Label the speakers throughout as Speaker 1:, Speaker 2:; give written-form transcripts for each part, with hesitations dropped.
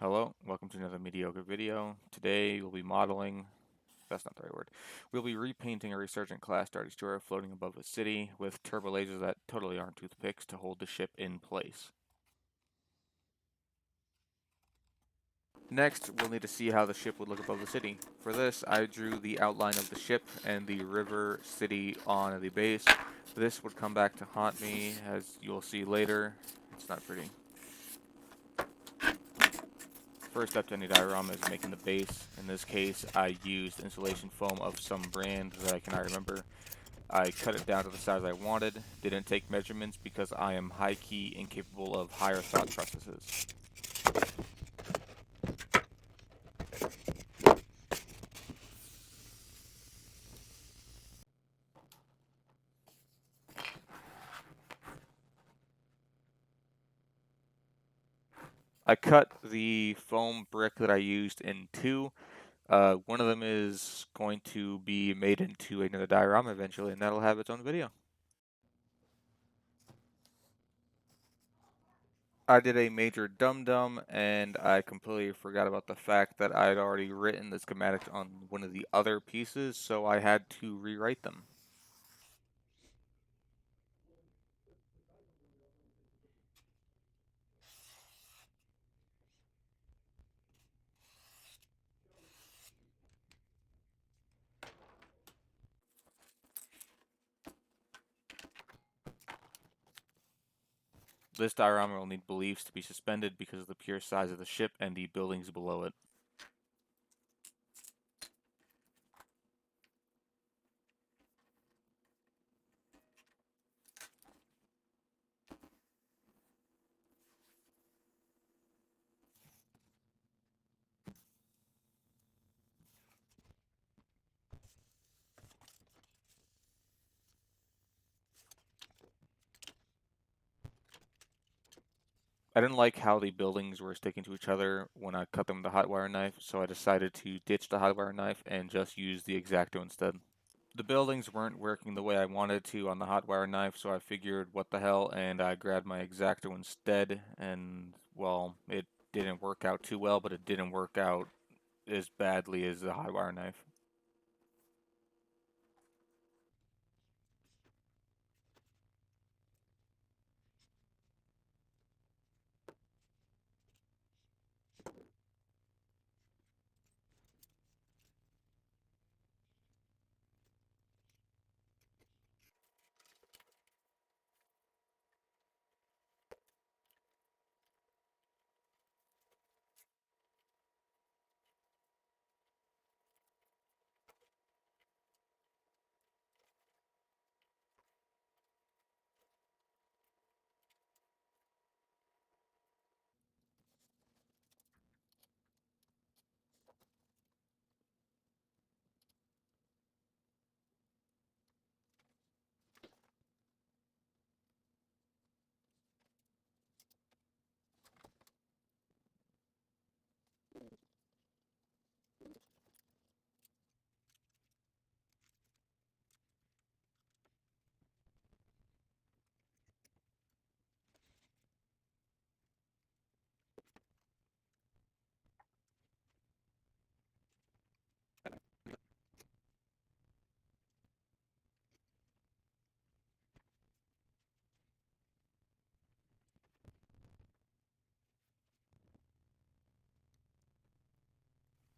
Speaker 1: Hello, welcome to another mediocre video. Today we'll be modeling, that's not the right word, we'll be repainting a Resurgent class Star Destroyer floating above a city with turbo lasers that totally aren't toothpicks to hold the ship in place. Next, we'll need to see how the ship would look above the city. For this, I drew the outline of the ship and the river city on the base. This would come back to haunt me, as you'll see later. It's not pretty. First step to any diorama is making the base. In this case, I used insulation foam of some brand that I cannot remember. I cut it down to the size I wanted, didn't take measurements because I am high-key incapable of higher thought processes. I cut the foam brick that I used in two. One of them is going to be made into another diorama eventually, and that'll have its own video. I did a major dum-dum, and I completely forgot about the fact that I had already written the schematics on one of the other pieces, so I had to rewrite them. This diorama will need beliefs to be suspended because of the pure size of the ship and the buildings below it. I didn't like how the buildings were sticking to each other when I cut them with the hot wire knife, so I decided to ditch the hot wire knife and just use the X-Acto instead. The buildings weren't working the way I wanted to on the hot wire knife, so I figured what the hell, and I grabbed my X-Acto instead, and well, it didn't work out too well, but it didn't work out as badly as the hot wire knife.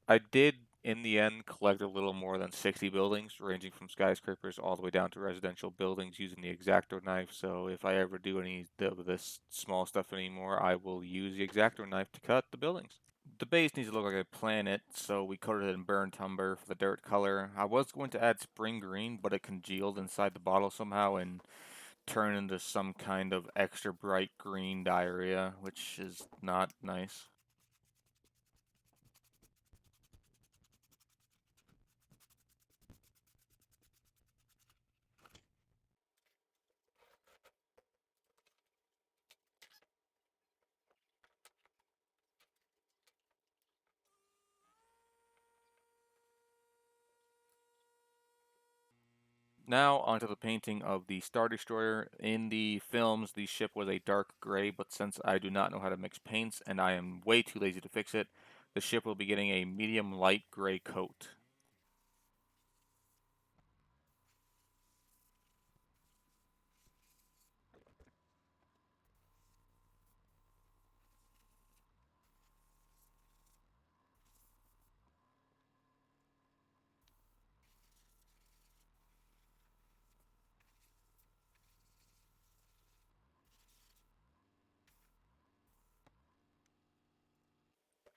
Speaker 1: I did, in the end, collect a little more than 60 buildings, ranging from skyscrapers all the way down to residential buildings using the X-Acto knife, so if I ever do any of this small stuff anymore, I will use the X-Acto knife to cut the buildings. The base needs to look like a planet, so we coated it in burnt umber for the dirt color. I was going to add spring green, but it congealed inside the bottle somehow and turned into some kind of extra bright green diarrhea, which is not nice. Now onto the painting of the Star Destroyer. In the films, the ship was a dark gray, but since I do not know how to mix paints and I am way too lazy to fix it, the ship will be getting a medium light gray coat.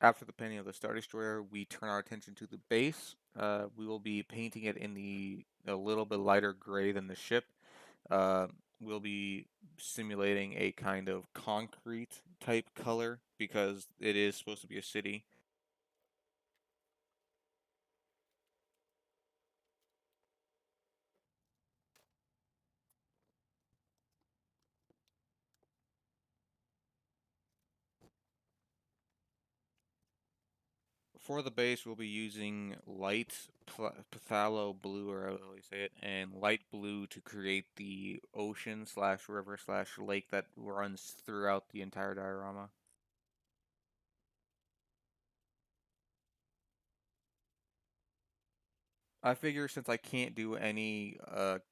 Speaker 1: After the painting of the Star Destroyer, we turn our attention to the base. We will be painting it in a little bit lighter gray than the ship. Uh, we'll be simulating a kind of concrete type color because it is supposed to be a city. For the base, we'll be using light phthalo blue, or however you say it, and light blue to create the ocean slash river slash lake that runs throughout the entire diorama. I figure since I can't do any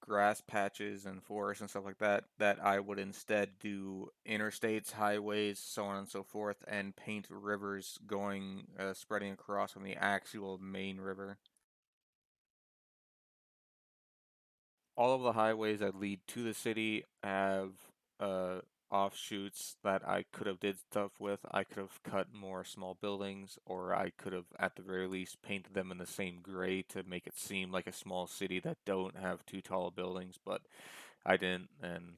Speaker 1: grass patches and forests and stuff like that, that I would instead do interstates, highways, so on and so forth, and paint rivers going spreading across from the actual main river. All of the highways that lead to the city have uh, offshoots that I could have did stuff with. I could have cut more small buildings, or I could have, at the very least, painted them in the same gray to make it seem like a small city that don't have too tall buildings. But I didn't, and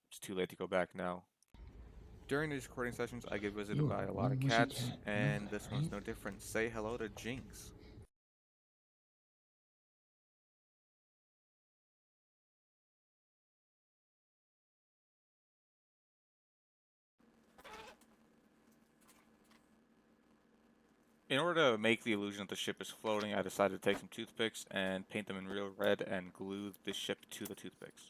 Speaker 1: it's too late to go back now. During these recording sessions, I get visited
Speaker 2: You are
Speaker 1: by a lot
Speaker 2: one
Speaker 1: of
Speaker 2: wishy
Speaker 1: cats,
Speaker 2: cat, you know
Speaker 1: and
Speaker 2: that,
Speaker 1: this one's
Speaker 2: right?
Speaker 1: no different. Say hello to Jinx. In order to make the illusion that the ship is floating, I decided to take some toothpicks and paint them in real red and glue the ship to the toothpicks.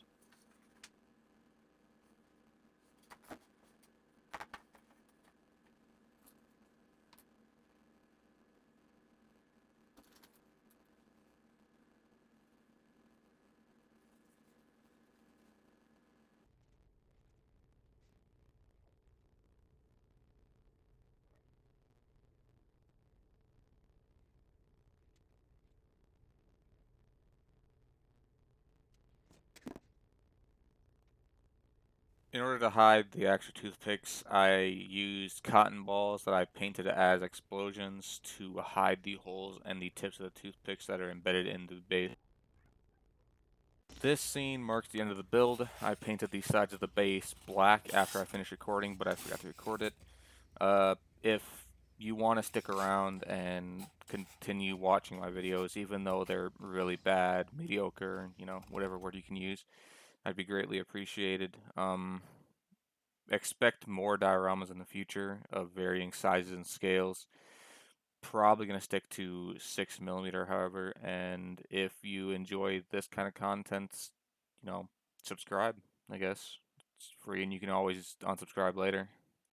Speaker 1: In order to hide the actual toothpicks, I used cotton balls that I painted as explosions to hide the holes and the tips of the toothpicks that are embedded in the base. This scene marks the end of the build. I painted the sides of the base black after I finished recording, but I forgot to record it. If you want to stick around and continue watching my videos, even though they're really bad, mediocre, whatever word you can use, I'd be greatly appreciated. Expect more dioramas in the future of varying sizes and scales. Probably going to stick to 6mm, however, and if you enjoy this kind of content, you know, subscribe, I guess. It's free and you can always unsubscribe later.